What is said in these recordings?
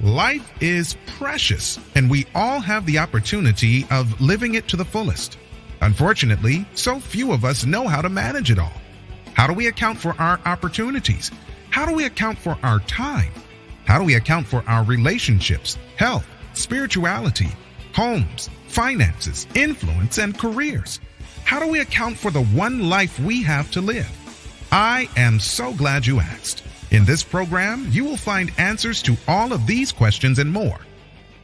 Life is precious, and we all have the opportunity of living it to the fullest. Unfortunately, so few of us know how to manage it all. How do we account for our opportunities? How do we account for our time? How do we account for our relationships, health, spirituality, homes, finances, influence, and careers? How do we account for the one life we have to live? I am so glad you asked. In this program, you will find answers to all of these questions and more.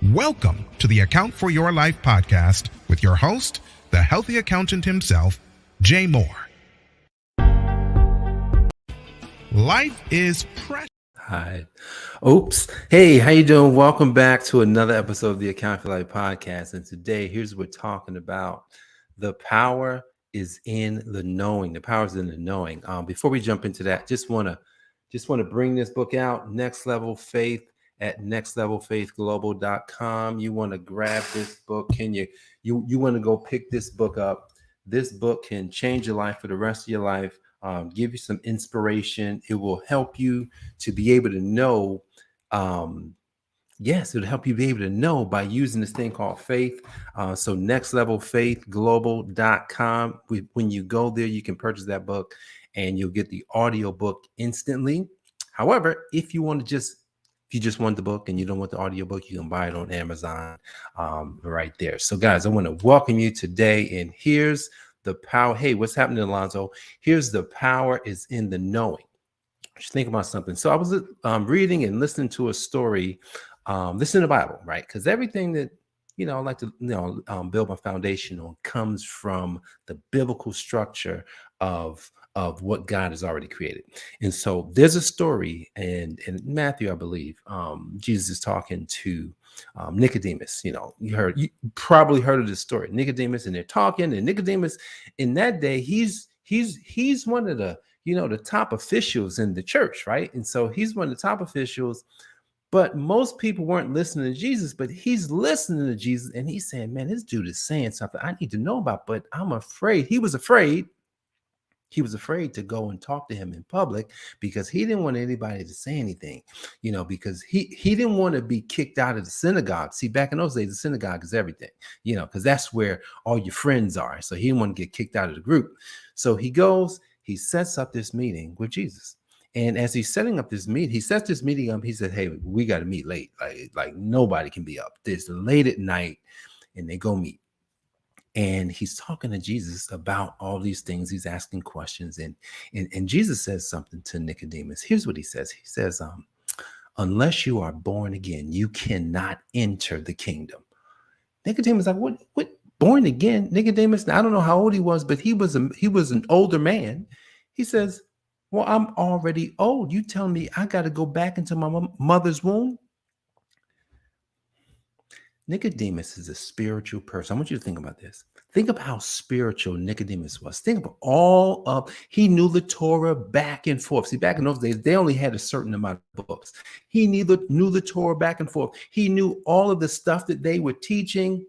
Welcome to the Account for Your Life podcast with your host, the healthy accountant himself, Jay Moore. Life is precious. Hi. Oops. Hey, how you doing? Welcome back to another episode of the Account for Your Life podcast. And today, here's what we're talking about. The power is in the knowing. The power is in the knowing. Before we jump into that, just want to bring this book out, Next Level Faith, at nextlevelfaithglobal.com. You want to grab this book. You want to go pick this book up. This book can change your life for the rest of your life, give you some inspiration. It will help you to be able to know. It'll help you be able to know by using this thing called faith. So nextlevelfaithglobal.com. When you go there, you can purchase that book and you'll get the audio book instantly. However, if you just want the book and you don't want the audio book, you can buy it on Amazon right there. So guys, I want to welcome you today. And here's the power. Hey, what's happening, Alonzo? Here's the power is in the knowing. Just think about something. So I was reading and listening to a story. This in the Bible, right? Because everything that I like to build my foundation on comes from the biblical structure of what God has already created. And so there's a story in Matthew, I believe. Jesus is talking to Nicodemus. You probably heard of this story, Nicodemus, and they're talking. And Nicodemus, in that day, he's one of the the top officials in the church, right? And so he's one of the top officials. But most people weren't listening to Jesus, but he's listening to Jesus, and he's saying, "Man, this dude is saying something I need to know about." But I'm afraid. He was afraid to go and talk to him in public because he didn't want anybody to say anything, because he didn't want to be kicked out of the synagogue. See, back in those days, the synagogue is everything, because that's where all your friends are. So he didn't want to get kicked out of the group. So he goes, he sets up this meeting with Jesus. And as he's setting up this meeting, he sets this meeting up. He said, "Hey, we got to meet late. Like nobody can be up. It's late at night," and they go meet. And he's talking to Jesus about all these things. He's asking questions. And Jesus says something to Nicodemus. Here's what he says. He says, "Unless you are born again, you cannot enter the kingdom." Nicodemus like, what born again? Nicodemus, I don't know how old he was, but he was an older man. He says, "Well, I'm already old. You tell me I got to go back into my mother's womb?" Nicodemus is a spiritual person. I want you to think about this. Think of how spiritual Nicodemus was. Think of he knew the Torah back and forth. See, back in those days, they only had a certain amount of books. He knew the Torah back and forth. He knew all of the stuff that they were teaching.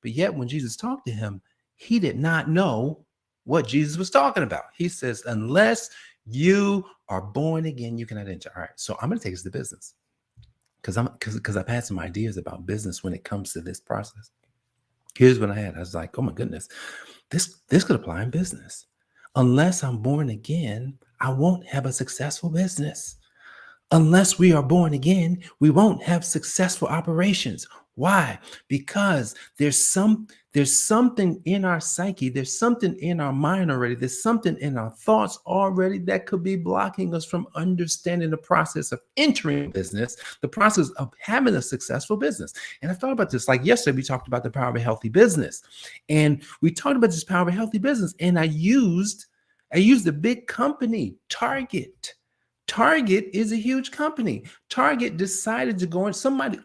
But yet when Jesus talked to him, he did not know what Jesus was talking about. He says, "Unless you are born again, you cannot enter." All right, so I'm going to take us to business. Because I've had some ideas about business when it comes to this process. Here's what I had. I was like, oh my goodness, this could apply in business. Unless I'm born again, I won't have a successful business. Unless we are born again, we won't have successful operations. Why? Because there's something in our psyche, there's something in our mind already, there's something in our thoughts already that could be blocking us from understanding the process of entering business, the process of having a successful business. And I thought about this, like yesterday, we talked about the power of a healthy business. And we talked about this power of a healthy business. And I used a big company, Target. Target is a huge company. Target decided to go in.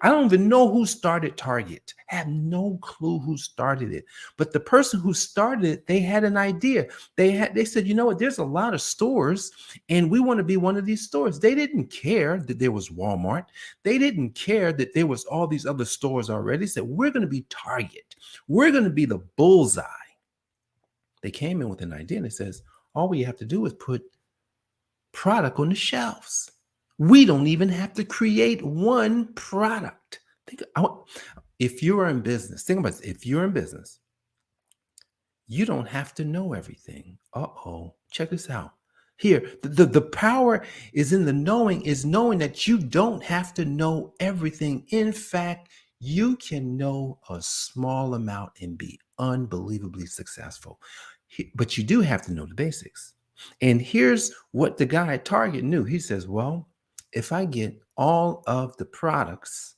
I don't even know who started Target. I have no clue who started it. But the person who started it, they had an idea. They said, "You know what? There's a lot of stores, and we want to be one of these stores." They didn't care that there was Walmart. They didn't care that there was all these other stores already. They said, "We're going to be Target. We're going to be the bullseye." They came in with an idea, and it says, all we have to do is put product on the shelves. We don't even have to create one product. If you are in business, think about this. If you're in business, you don't have to know everything. Uh-oh. Check this out. Here, the power is in the knowing, is knowing that you don't have to know everything. In fact, you can know a small amount and be unbelievably successful. But you do have to know the basics. And here's what the guy at Target knew. He says, well, if I get all of the products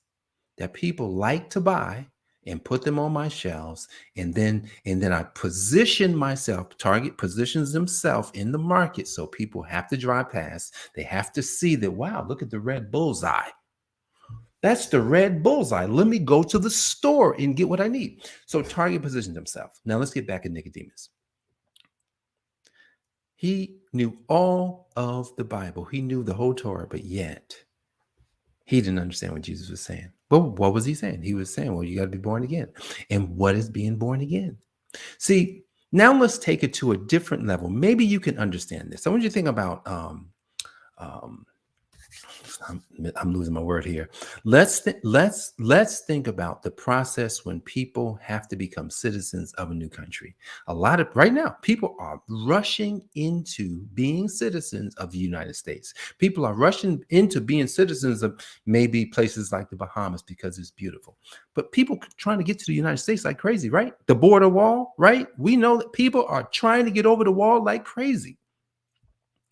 that people like to buy and put them on my shelves, and then I position myself. Target positions themselves in the market, so people have to drive past. They have to see that, wow, look at the red bullseye. That's the red bullseye. Let me go to the store and get what I need. So Target positioned himself. Now let's get back to Nicodemus. He knew all of the Bible. He knew the whole Torah, but yet he didn't understand what Jesus was saying. But what was he saying? He was saying, well, you got to be born again. And what is being born again? See, now let's take it to a different level. Maybe you can understand this. I want you to think about, I'm losing my word here. Let's think about the process when people have to become citizens of a new country. Right now, people are rushing into being citizens of the United States. People are rushing into being citizens of maybe places like the Bahamas because it's beautiful. But people trying to get to the United States like crazy, right? The border wall, right? We know that people are trying to get over the wall like crazy.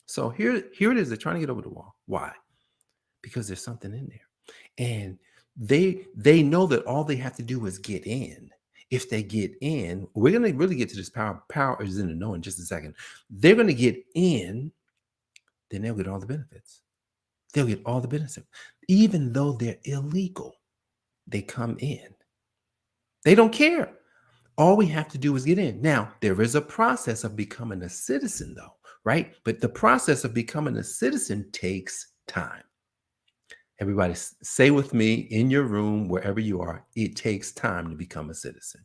So here it is. They're trying to get over the wall. Why? Because there's something in there. And they know that all they have to do is get in. If they get in, we're going to really get to this power. Power is in the know in just a second. They're going to get in, then they'll get all the benefits. They'll get all the benefits. Even though they're illegal, they come in. They don't care. All we have to do is get in. Now, there is a process of becoming a citizen, though, right? But the process of becoming a citizen takes time. Everybody say with me in your room, wherever you are, it takes time to become a citizen.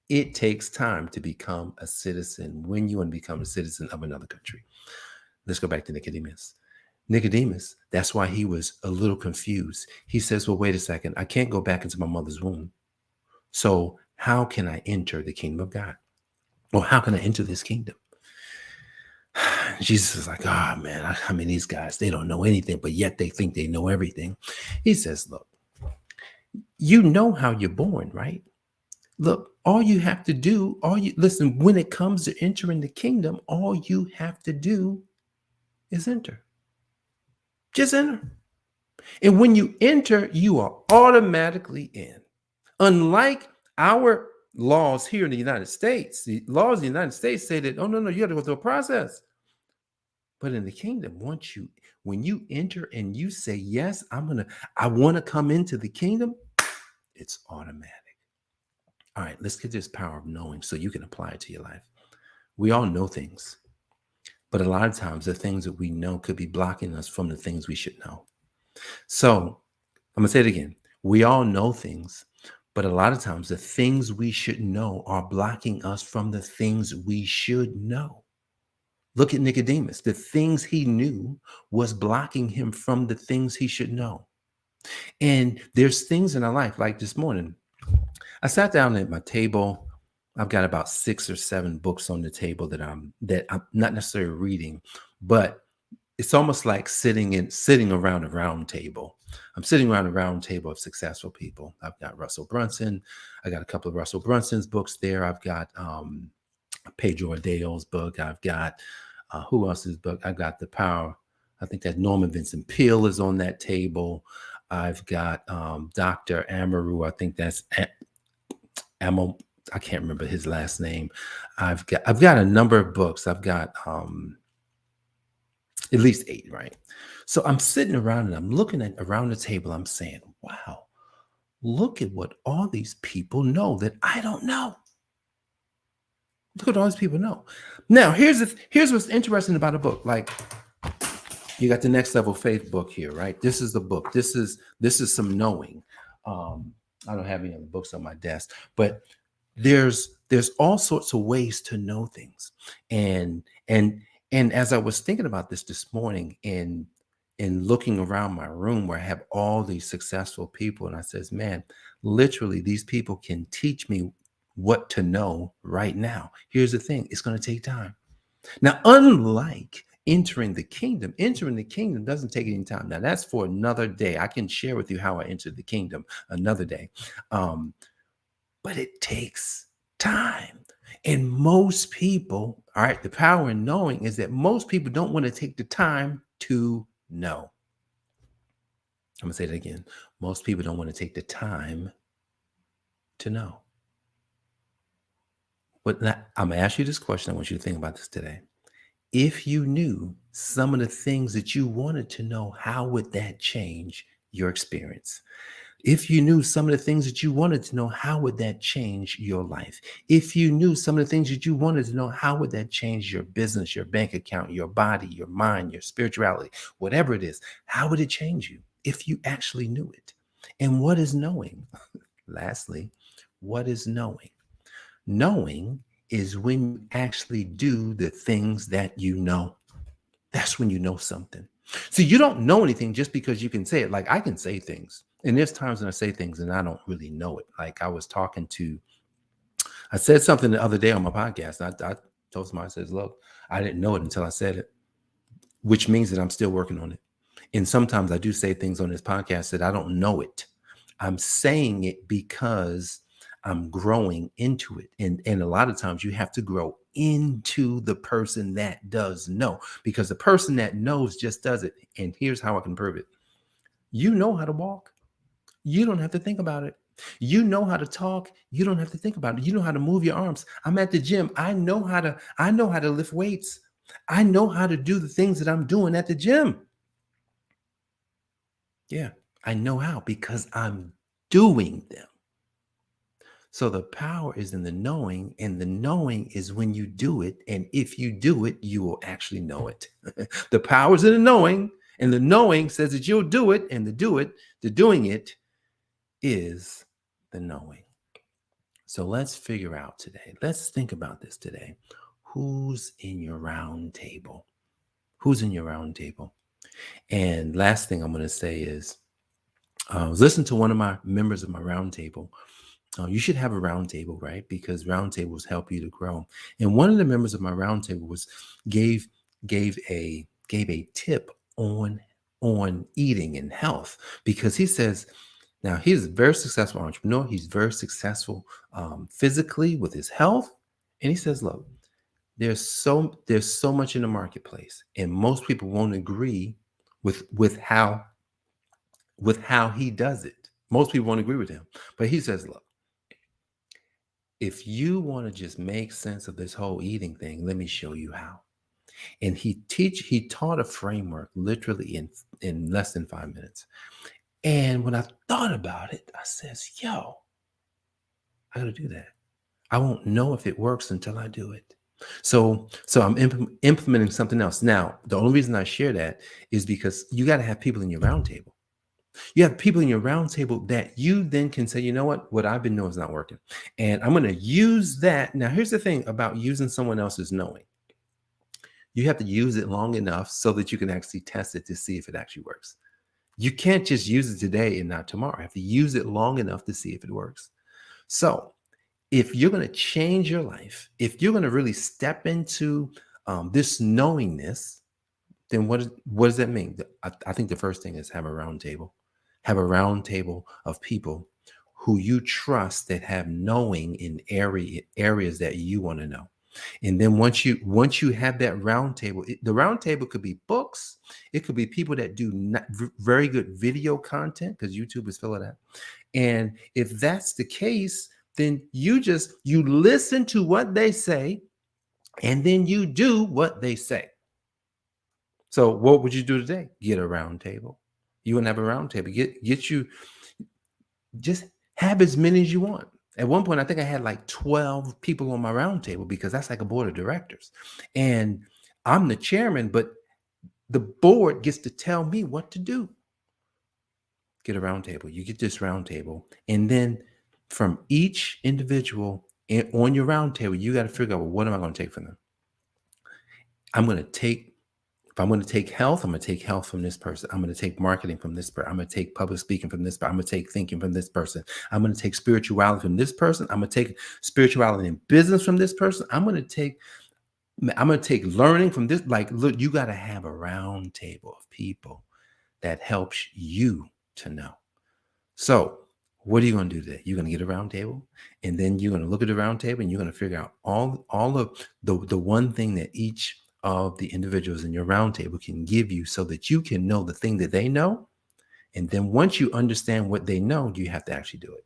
It takes time to become a citizen when you want to become a citizen of another country. Let's go back to Nicodemus. Nicodemus, that's why he was a little confused. He says, well, wait a second. I can't go back into my mother's womb. So how can I enter the kingdom of God? Or how can I enter this kingdom? Jesus is like, oh, man, I mean, these guys, they don't know anything, but yet they think they know everything. He says, look, you know how you're born, right? Look, all you have to do, listen, when it comes to entering the kingdom, all you have to do is enter. Just enter. And when you enter, you are automatically in. Unlike our laws here in the United States, the laws in the United States say that, oh, no, you got to go through a process. But in the kingdom, when you enter and you say, yes, I want to come into the kingdom, it's automatic. All right, let's get this power of knowing so you can apply it to your life. We all know things, but a lot of times the things that we know could be blocking us from the things we should know. So I'm going to say it again. We all know things, but a lot of times the things we should know are blocking us from the things we should know. Look at Nicodemus. The things he knew was blocking him from the things he should know. And there's things in our life, like this morning, I sat down at my table. I've got about 6 or 7 books on the table that I'm not necessarily reading, but it's almost like sitting around a round table. I'm sitting around a round table of successful people. I've got Russell Brunson. I got a couple of Russell Brunson's books there. I've got Pedro Adeo's book. I've got who else's book? I've got The Power. I think that Norman Vincent Peale is on that table. I've got Dr. Amaru. I think that's Amo. I can't remember his last name. I've got a number of books. I've got at least 8, right? So I'm sitting around and I'm looking at around the table. I'm saying, wow, look at what all these people know that I don't know. Look at all these people know. Now, here's what's interesting about a book. Like, you got the Next Level Faith book here, right? This is the book. This is some knowing. I don't have any other books on my desk, but there's all sorts of ways to know things. And as I was thinking about this morning, and and looking around my room where I have all these successful people. And I says, man, literally these people can teach me what to know right now. Here's the thing. It's going to take time. Now, unlike entering the kingdom doesn't take any time. Now, that's for another day. I can share with you how I entered the kingdom another day. But it takes time. And most people, all right, the power in knowing is that most people don't want to take the time to know. I'm going to say that again. Most people don't want to take the time to know. But now, I'm going to ask you this question. I want you to think about this today. If you knew some of the things that you wanted to know, how would that change your experience? If you knew some of the things that you wanted to know, how would that change your life? If you knew some of the things that you wanted to know, how would that change your business, your bank account, your body, your mind, your spirituality, whatever it is? How would it change you if you actually knew it? And what is knowing? Lastly, what is knowing? Knowing is when you actually do the things that you know. That's when you know something. So you don't know anything just because you can say it. Like I can say things. And there's times when I say things and I don't really know it. Like I said something the other day on my podcast. And I told somebody, I says, look, I didn't know it until I said it, which means that I'm still working on it. And sometimes I do say things on this podcast that I don't know it. I'm saying it because I'm growing into it. And a lot of times you have to grow into the person that does know, because the person that knows just does it. And here's how I can prove it. You know how to walk. You don't have to think about it. You know how to talk. You don't have to think about it. You know how to move your arms. I'm at the gym. I know how to lift weights. I know how to do the things that I'm doing at the gym. Yeah, I know how because I'm doing them. So the power is in the knowing, and the knowing is when you do it. And if you do it, you will actually know it. The power is in the knowing, and the knowing says that you'll do it, and the doing it is the knowing. So let's figure out today. Let's think about this today. Who's in your round table? Who's in your round table? And last thing I'm going to say is, I was listening to one of my members of my round table. You should have a round table, right? Because round tables help you to grow. And one of the members of my round table gave a tip on eating and health, because he says, now he's a very successful entrepreneur. He's very successful physically with his health. And he says, look, there's so much in the marketplace, and most people won't agree with how he does it. Most people won't agree with him. But he says, look, if you want to just make sense of this whole eating thing, let me show you how. And he taught a framework literally in less than 5 minutes. And when I thought about it, I says, yo, I got to do that. I won't know if it works until I do it. So I'm implementing something else. Now, the only reason I share that is because you got to have people in your round table. You have people in your round table that you then can say, you know what I've been doing is not working. And I'm going to use that. Now, here's the thing about using someone else's knowing. You have to use it long enough so that you can actually test it to see if it actually works. You can't just use it today and not tomorrow. You have to use it long enough to see if it works. So if you're going to change your life, if you're going to really step into this knowingness, then what does that mean? I think the first thing is have a round table. Have a round table of people who you trust that have knowing in areas that you want to know. And then once you have that round table, the round table could be books. It could be people that do very good video content, because YouTube is full of that. And if that's the case, then you listen to what they say, and then you do what they say. So what would you do today? Get a round table. You wouldn't have a round table. Just have as many as you want. At one point, I think I had like 12 people on my round table, because that's like a board of directors. And I'm the chairman, but the board gets to tell me what to do. Get a round table. You get this round table. And then from each individual on your round table, you got to figure out, well, what am I going to take from them? I'm going to take If I'm going to take health, I'm going to take health from this person. I'm going to take marketing from this person. I'm going to take public speaking from this person. I'm going to take thinking from this person. I'm going to take spirituality from this person. I'm going to take spirituality in business from this person. I'm going to take learning from this. Like, look, you got to have a round table of people that helps you to know. So what are you going to do today? You're going to get a round table, and then you're going to look at the round table, and you're going to figure out all of the one thing that each of the individuals in your round table can give you, so that you can know the thing that they know. And then once you understand what they know, you have to actually do it.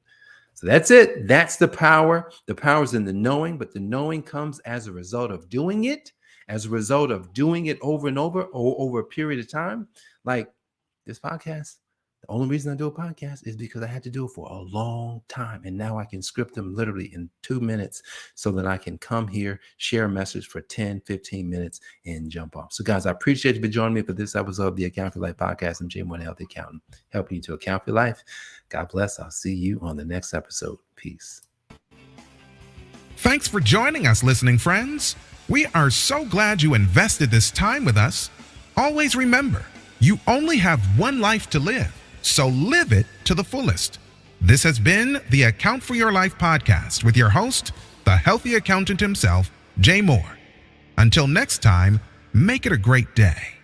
So that's it. That's the power. The power is in the knowing, but the knowing comes as a result of doing it, as a result of doing it over and over, or over a period of time. Like this podcast. The only reason I do a podcast is because I had to do it for a long time. And now I can script them literally in 2 minutes, so that I can come here, share a message for 10, 15 minutes and jump off. So guys, I appreciate you for joining me for this episode of the Account for Life podcast. I'm Jay Moore, Healthy Accountant, helping you to account for life. God bless. I'll see you on the next episode. Peace. Thanks for joining us, listening friends. We are so glad you invested this time with us. Always remember, you only have one life to live. So live it to the fullest. This has been the Account for Your Life podcast with your host, the healthy accountant himself, Jay Moore. Until next time, make it a great day.